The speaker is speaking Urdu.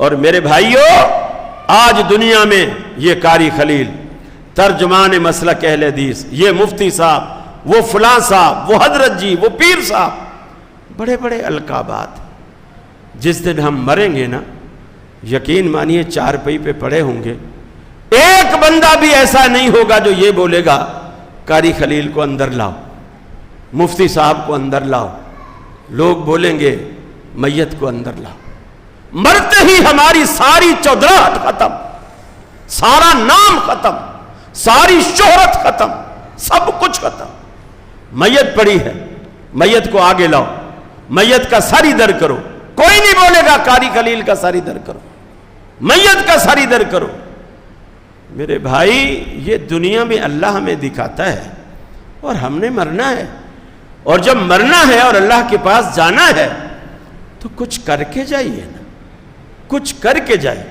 اور میرے بھائیوں، آج دنیا میں یہ قاری خلیل، ترجمان مسلک اہل حدیث، یہ مفتی صاحب، وہ فلاں صاحب، وہ حضرت جی، وہ پیر صاحب، بڑے بڑے القابات، جس دن ہم مریں گے نا، یقین مانیے چارپائی پہ پڑے ہوں گے، ایک بندہ بھی ایسا نہیں ہوگا جو یہ بولے گا قاری خلیل کو اندر لاؤ، مفتی صاحب کو اندر لاؤ۔ لوگ بولیں گے میت کو اندر لاؤ۔ مرتے ہی ہماری ساری چودراہٹ ختم، سارا نام ختم، ساری شہرت ختم، سب کچھ ختم۔ میت پڑی ہے، میت کو آگے لاؤ، میت کا سر ادھر کرو۔ کوئی نہیں بولے گا قاری خلیل کا سر ادھر کرو، میت کا سر ادھر کرو۔ میرے بھائی، یہ دنیا میں اللہ ہمیں دکھاتا ہے اور ہم نے مرنا ہے، اور جب مرنا ہے اور اللہ کے پاس جانا ہے تو کچھ کر کے جائیے نا، کچھ کر کے جائیے۔